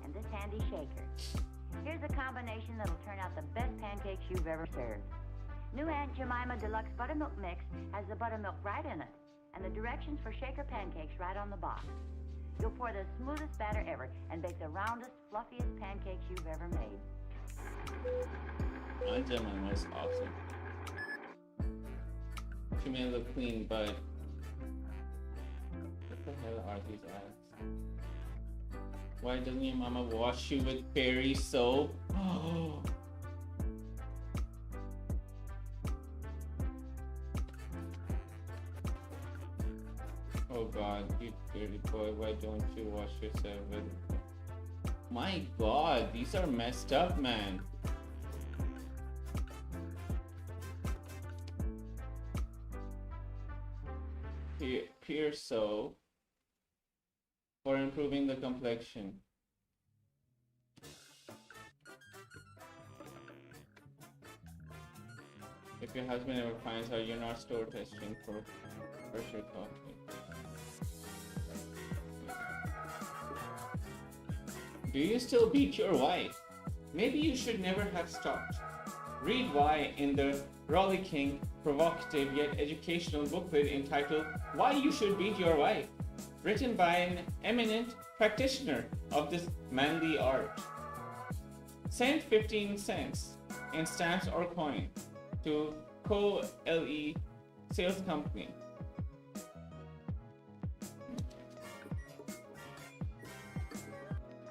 and this handy shaker. Here's a combination that'll turn out the best pancakes you've ever served. New Aunt Jemima Deluxe Buttermilk Mix has the buttermilk right in it and the directions for shaker pancakes right on the box. You'll pour the smoothest batter ever and bake the roundest, fluffiest pancakes you've ever made. Aunt Jemima is awesome. She may look clean, but what the hell are these ads? Why doesn't your mama wash you with fairy soap? Oh. Oh God, you dirty boy, why don't you wash yourself with... My God, these are messed up, man. Pure soap for improving the complexion. If your husband ever finds out you're not store testing for pressure coffee. Do you still beat your wife? Maybe you should never have stopped. Read why in the rollicking, provocative yet educational booklet entitled Why You Should Beat Your Wife, written by an eminent practitioner of this manly art. Send 15 cents in stamps or coin to Co-LE Sales Company.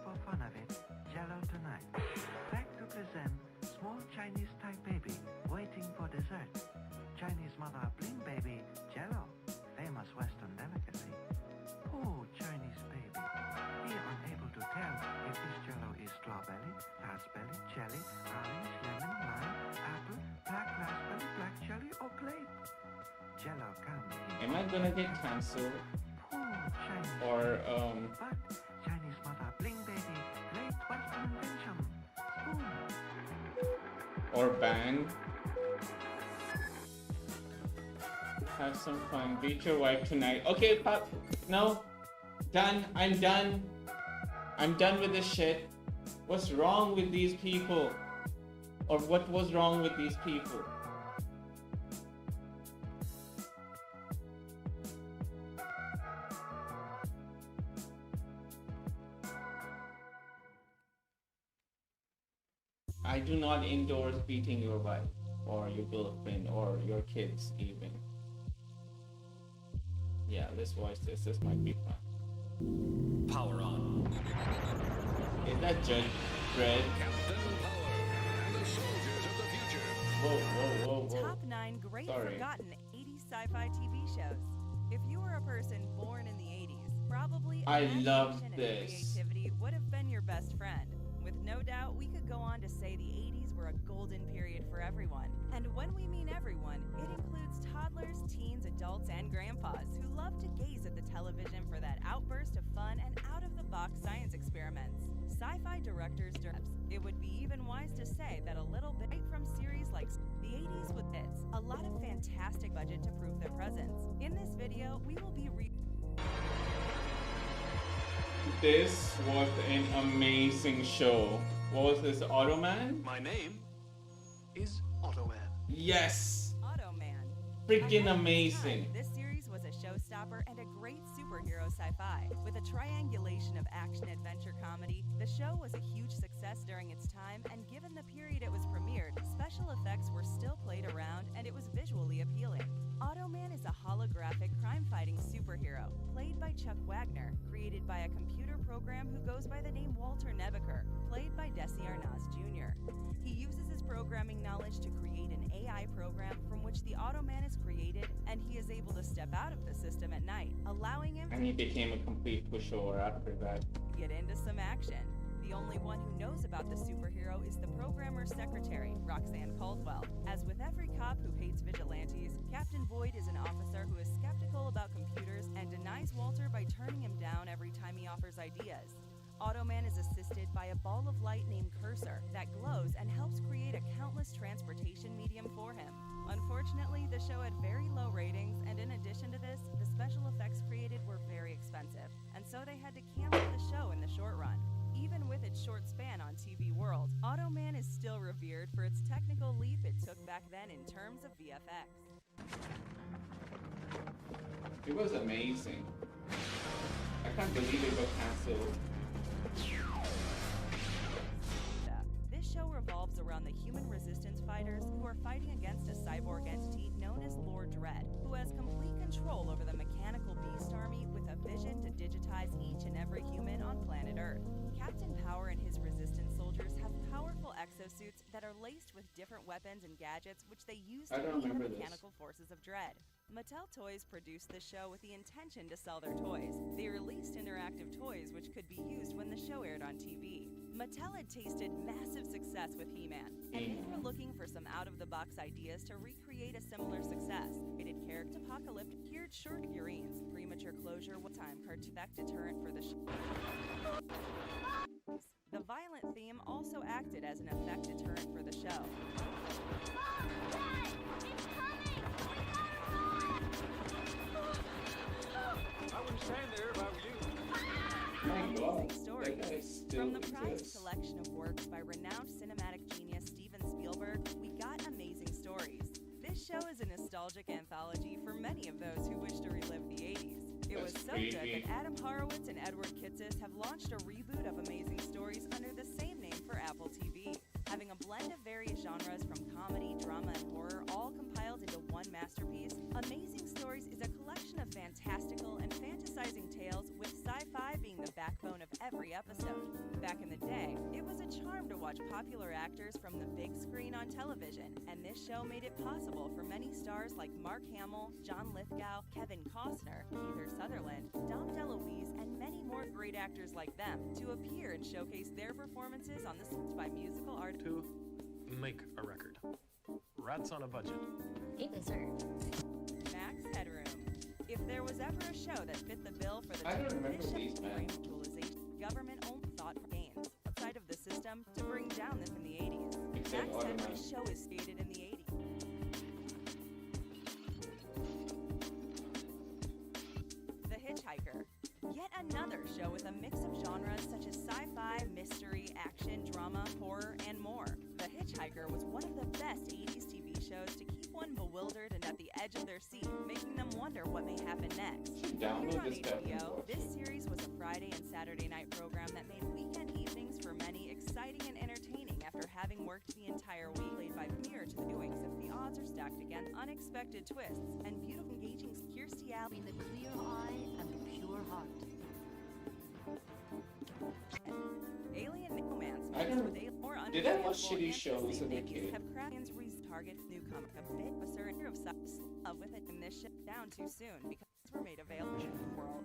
For fun of it, Jello tonight. Back to present small Chinese type baby waiting for dessert. Chinese mother bling baby Jello, famous Western delicacy. Poor Chinese baby. He unable to tell if this Jello is strawberry, raspberry, jelly, orange, lemon, lime, apple, black raspberry, black cherry, or grape. Jello comes in. Am I gonna get canceled? Or But Chinese mother bling baby, great Western invention. Spoon. or banned? Have some fun. Beat your wife tonight. Okay, pop. No. Done. I'm done. I'm done with this shit. What's wrong with these people? Or what was wrong with these people? I do not endorse beating your wife or your girlfriend or your kids even. Yeah, let's watch this. This might be fun. Power on. Is that Judge Dredd? Captain Power and the soldiers of the future. Whoa. Top 9 great Sorry. forgotten 80s sci-fi TV shows. If you were a person born in the 80s, probably I love imagination and this. creativity would have been your best friend. With no doubt, we could go on to say the 80s were a golden period for everyone. And when we mean everyone, it includes toddlers, teens, adults, and grandpas who love to gaze at the television for that outburst of fun and out-of-the-box science experiments. Sci-fi directors, it would be even wise to say that a little bit from series like the 80s with hits, a lot of fantastic budget to prove their presence. In this video, we will be This was an amazing show. What was this, Automan? My name is Automan. Yes! Automan. Freaking amazing. This series was a showstopper and a great superhero sci-fi. With a triangulation of action-adventure comedy, the show was a huge success during its time, and given the period it was premiered, special effects were still played around and it was visually appealing. Automan is a holographic crime-fighting superhero, played by Chuck Wagner, created by a computer program who goes by the name Walter Nebeker, played by Desi Arnaz Jr. He uses his programming knowledge to create an AI program from which the Automan is created, and he is able to step out of the system at night, allowing him And he became a complete pushover after that. to get into some action. The only one who knows about the superhero is the programmer's secretary, Roxanne Caldwell. As with every cop who hates vigilantes, Captain Void is an officer who is skeptical about computers and denies Walter by turning him down every time he offers ideas. Automan is assisted by a ball of light named Cursor that glows and helps create a countless transportation medium for him. Unfortunately, the show had very low ratings, and in addition to this, the special effects created were very expensive, and so they had to cancel the show in the short run. Even with its short span on TV World, Automan is still revered for its technical leap it took back then in terms of VFX. It was amazing. I can't believe it got cancelled. This show revolves around the human resistance fighters who are fighting against a cyborg entity known as Lord Dread, who has complete control over the mechanical beast army with a vision to digitize each and every human on planet Earth. Captain Power and his resistance soldiers have powerful exosuits that are laced with different weapons and gadgets which they use to beat the mechanical forces of Dread. Mattel Toys produced this show with the intention to sell their toys. They released interactive toys which could be used when the show aired on TV. Mattel had tasted massive success with He-Man, and they were looking for some out-of-the-box ideas to recreate a similar success. Rated character apocalyptic, geared short figurines, premature closure, time cartoon effect deterrent for the show. The violent theme also acted as an effect deterrent for the show. I wouldn't stand there if I were you. Amazing stories. From the prized collection of works by renowned cinematic genius Steven Spielberg, we got amazing stories. This show is a nostalgic anthology for many of those who wish to relive the 80s. It was so good that Adam Horowitz and Edward Kitsis have launched a reboot of Amazing Stories under the same name for Apple TV. Having a blend of various genres from comedy, drama, and horror all compiled into one masterpiece, Amazing Stories is a collection of fantastical and fantasizing tales with sci-fi being the backbone of every episode. Back in the day, it was a charm to watch popular actors from the big screen on television, and this show made it possible for many stars like Mark Hamill, John Lithgow, Kevin Costner, Kiefer Sutherland, Dom DeLuise, and many more great actors like them to appear and showcase their performances on the sets by musical artists. To make a record. Rats on a budget. A dessert. Max Headroom. If there was ever a show that fit the bill for the visualization, government only thought for gains outside of the system to bring down this in the 80s. Max Headroom's show is stated in the 80s. The Hitchhiker. Yet another show with a mix of genres such as sci-fi, mystery, action, drama, horror, and more. The Hitchhiker was one of the best 80s TV shows to keep one bewildered and at the edge of their seat, making them wonder what may happen next. Here on HBO, this series was a Friday and Saturday night program that made weekend evenings for many exciting and entertaining after having worked worked the entire week, played by mirror to the doings if the odds are stacked against unexpected twists and beautiful, engaging Kirstie Alley. The clear eye and the pure heart. Alien romance I don't- with or did I watch unforgettable shitty shows as a antics kid? have crowns target newcomer a bit of a certain of love with it in this ship down too soon because were made available in the world.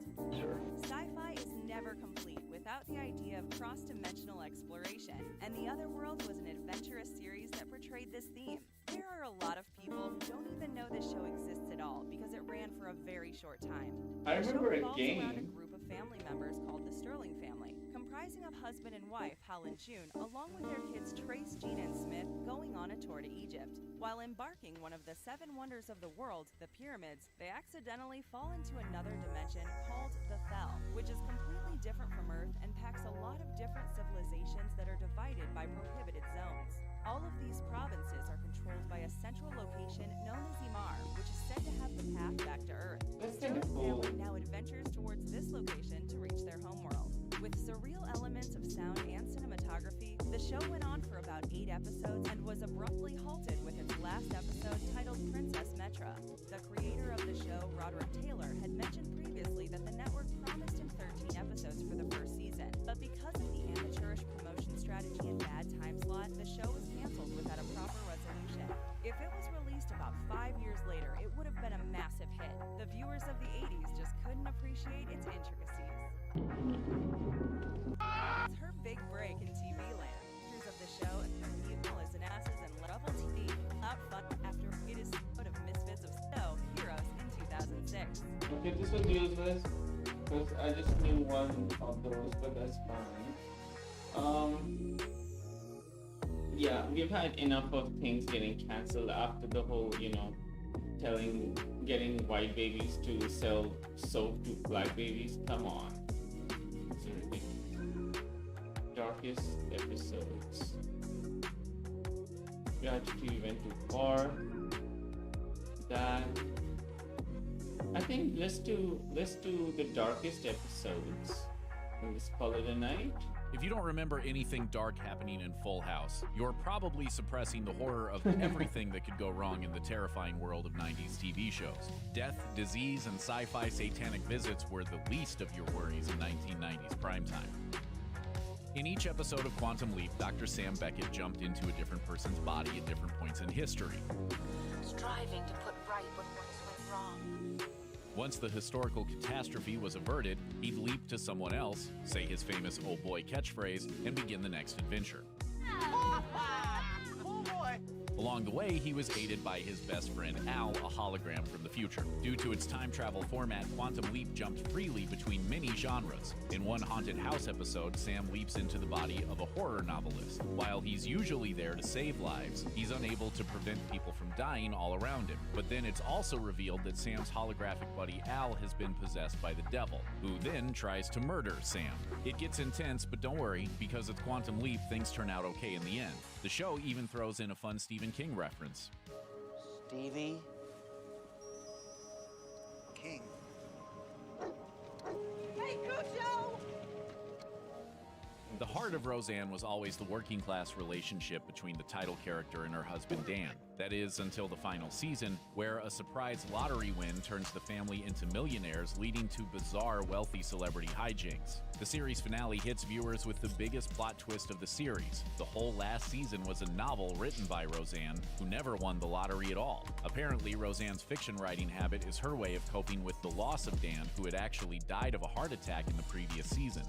Sci-fi is never complete without the idea of cross-dimensional exploration, and The Other World was an adventurous series that portrayed this theme. There are a lot of people who don't even know this show exists at all because it ran for a very short time. I The show remember a revolves around a game. group of family members called the Sterling family, comprising of husband and wife Hal and June, along with their kids Trace, Gina, and Smith, going on a tour to Egypt. While embarking one of the 7 wonders of the world, the pyramids, they accidentally fall into another dimension called the Fell, which is completely different from Earth and packs a lot of different civilizations that are divided by prohibited zones. All of these provinces are controlled by a central location known as Imar, which is said to have the path back to Earth. That's The kinda Sterling cool. family now adventures towards this location to reach their homeworld. With surreal elements of sound and cinematography, the show went on for about 8 episodes and was abruptly halted with its last episode titled Princess Metra. The creator of the show, Roderick Taylor, had mentioned previously that the network promised him 13 episodes for the first season, but because of the amateurish promotion strategy and bad time slot, the show was canceled without a proper resolution. If it was released about 5 years later, it would have been a massive hit. The viewers of the 80s just couldn't appreciate its intricacies. It's her big break in TV land. Creators of the show and evil as an asses and level TV out fun after it is out of Misfits of Snow Heroes in 2006. Okay, this was useless because I just knew one of those, but that's fine. Yeah, we've had enough of things getting cancelled after the whole, getting white babies to sell soap to black babies. Come on. It's ridiculous. Darkest episodes. Gratitude went too far. That. I think let's do the darkest episodes. And let's call it a night. If you don't remember anything dark happening in Full House, you're probably suppressing the horror of everything that could go wrong in the terrifying world of 90s TV shows. Death, disease, and sci-fi satanic visits were the least of your worries in 1990s primetime. In each episode of Quantum Leap, Dr. Sam Beckett jumped into a different person's body at different points in history. Striving to put right what once went wrong. Once the historical catastrophe was averted, he'd leap to someone else, say his famous "oh boy" catchphrase, and begin the next adventure. Oh boy! Along the way, he was aided by his best friend Al, a hologram from the future. Due to its time travel format, Quantum Leap jumped freely between many genres. In one haunted house episode, Sam leaps into the body of a horror novelist. While he's usually there to save lives, he's unable to prevent people from dying all around him. But then it's also revealed that Sam's holographic buddy Al has been possessed by the devil, who then tries to murder Sam. It gets intense, but don't worry, because it's Quantum Leap, things turn out okay in the end. The show even throws in a fun Stephen King reference. Stevie King. Hey, Cujo! The heart of Roseanne was always the working class relationship between the title character and her husband Dan. That is, until the final season, where a surprise lottery win turns the family into millionaires, leading to bizarre wealthy celebrity hijinks. The series finale hits viewers with the biggest plot twist of the series. The whole last season was a novel written by Roseanne, who never won the lottery at all. Apparently, Roseanne's fiction writing habit is her way of coping with the loss of Dan, who had actually died of a heart attack in the previous season.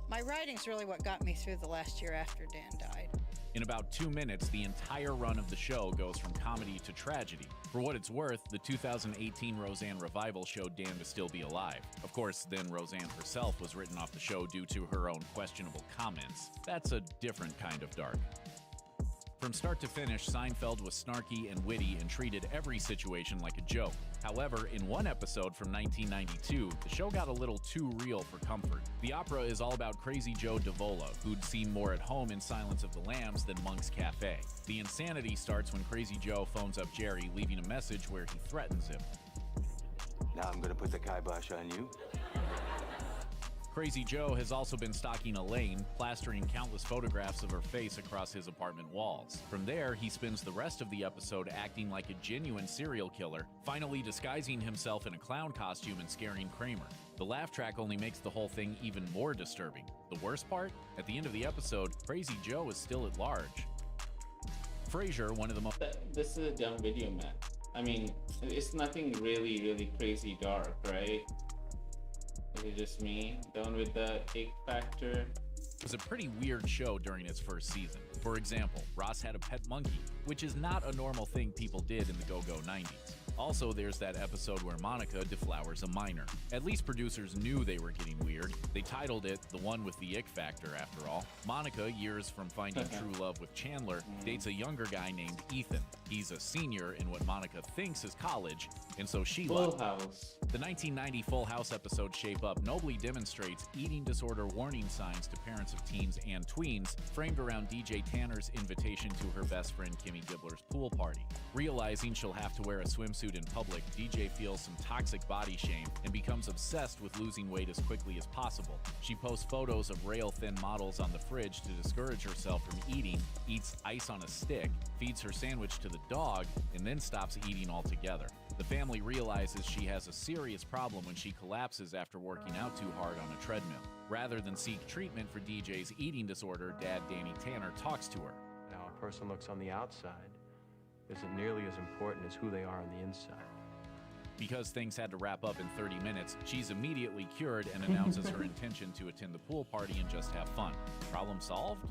My writing's really what got me through the last year after Dan died. In about 2 minutes, the entire run of the show goes from comedy to tragedy. For what it's worth, the 2018 Roseanne revival showed Dan to still be alive. Of course, then Roseanne herself was written off the show due to her own questionable comments. That's a different kind of dark. From start to finish, Seinfeld was snarky and witty and treated every situation like a joke. However, in one episode from 1992, the show got a little too real for comfort. The opera is all about Crazy Joe Davola, who'd seem more at home in Silence of the Lambs than Monk's Cafe. The insanity starts when Crazy Joe phones up Jerry, leaving a message where he threatens him. Now I'm gonna put the kibosh on you. Crazy Joe has also been stalking Elaine, plastering countless photographs of her face across his apartment walls. From there, he spends the rest of the episode acting like a genuine serial killer, finally disguising himself in a clown costume and scaring Kramer. The laugh track only makes the whole thing even more disturbing. The worst part? At the end of the episode, Crazy Joe is still at large. Frasier, one of the most... This is a dumb video, man. I mean, it's nothing really crazy dark, right? Is it just me? Done with the ick factor? It was a pretty weird show during its first season. For example, Ross had a pet monkey, which is not a normal thing people did in the go-go 90s. Also, there's that episode where Monica deflowers a minor. At least producers knew they were getting weird. They titled it The One with the Ick Factor, after all. Monica, years from finding true love with Chandler, dates a younger guy named Ethan. He's a senior in what Monica thinks is college, and so she Full House. The 1990 Full House episode Shape Up nobly demonstrates eating disorder warning signs to parents of teens and tweens, framed around DJ Tanner's invitation to her best friend Kimmy Gibbler's pool party. Realizing she'll have to wear a swimsuit in public, DJ feels some toxic body shame and becomes obsessed with losing weight as quickly as possible. She posts photos of rail-thin models on the fridge to discourage herself from eating, eats ice on a stick, feeds her sandwich to the dog, and then stops eating altogether. The family realizes she has a serious problem when she collapses after working out too hard on a treadmill. Rather than seek treatment for DJ's eating disorder, Dad Danny Tanner talks to her. How a person looks on the outside isn't nearly as important as who they are on the inside. Because things had to wrap up in 30 minutes, she's immediately cured and announces her intention to attend the pool party and just have fun. Problem solved?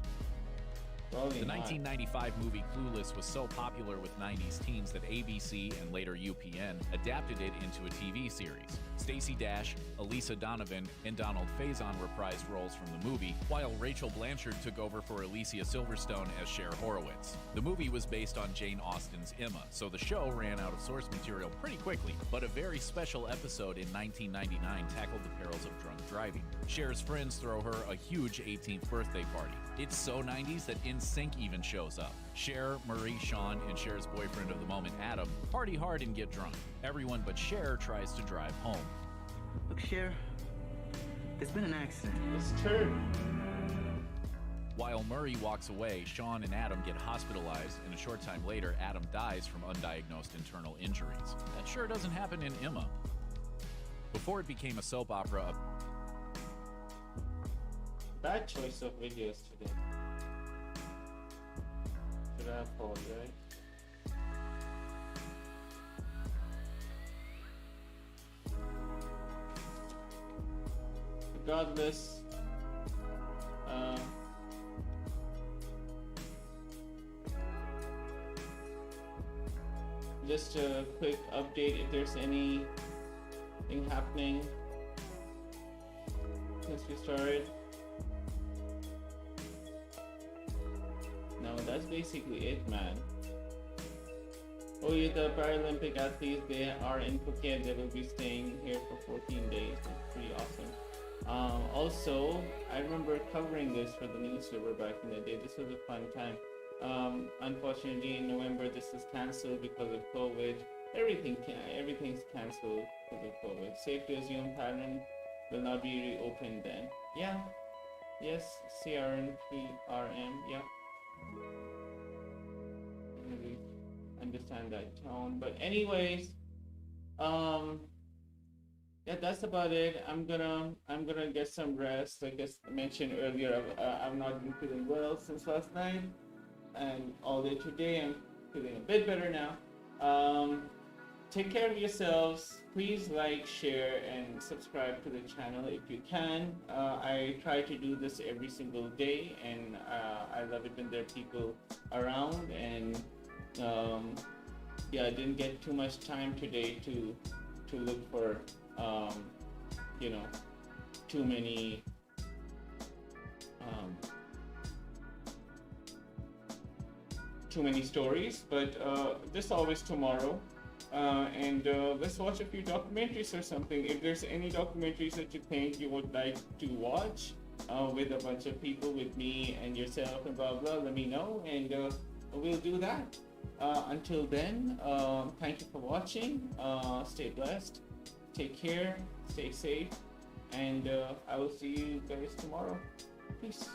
The 1995 movie Clueless was so popular with 90s teens that ABC and later UPN adapted it into a TV series. Stacey Dash, Elisa Donovan, and Donald Faison reprised roles from the movie, while Rachel Blanchard took over for Alicia Silverstone as Cher Horowitz. The movie was based on Jane Austen's Emma, so the show ran out of source material pretty quickly, but a very special episode in 1999 tackled the perils of drunk driving. Cher's friends throw her a huge 18th birthday party. It's so 90s that NSYNC even shows up. Cher, Marie, Sean, and Cher's boyfriend of the moment, Adam, party hard and get drunk. Everyone but Cher tries to drive home. Look, Cher, there's been an accident. It's true. While Murray walks away, Sean and Adam get hospitalized, and a short time later, Adam dies from undiagnosed internal injuries. That sure doesn't happen in Emma. Before it became a soap opera, Bad choice of videos today. Should I have paused, right? Regardless, just a quick update if there's anything happening since we started. No, that's basically it, man. Oh yeah, the Paralympic athletes, they are in Phuket. They will be staying here for 14 days. It's pretty awesome. Also, I remember covering this for the newspaper back in the day. This was a fun time. Unfortunately, in November, this is cancelled because of COVID. Everything's cancelled because of COVID. Safe to assume Thailand will not be reopened then. Yeah. Yes, CRN, 3RM, yeah. Really understand that tone, but anyways, yeah, that's about it. I'm gonna get some rest. Like I mentioned earlier, I've not been feeling well since last night, and all day today. I'm feeling a bit better now. Take care of yourselves. Please like, share, and subscribe to the channel if you can. I try to do this every single day, and I love it when there are people around. And yeah, I didn't get too much time today to look for you know, too many stories, but this always tomorrow. And let's watch a few documentaries or something. If there's any documentaries that you think you would like to watch with a bunch of people, with me and yourself and blah blah, let me know, and we'll do that. Until then, thank you for watching. Stay blessed, take care, stay safe, And I will see you guys tomorrow. Peace.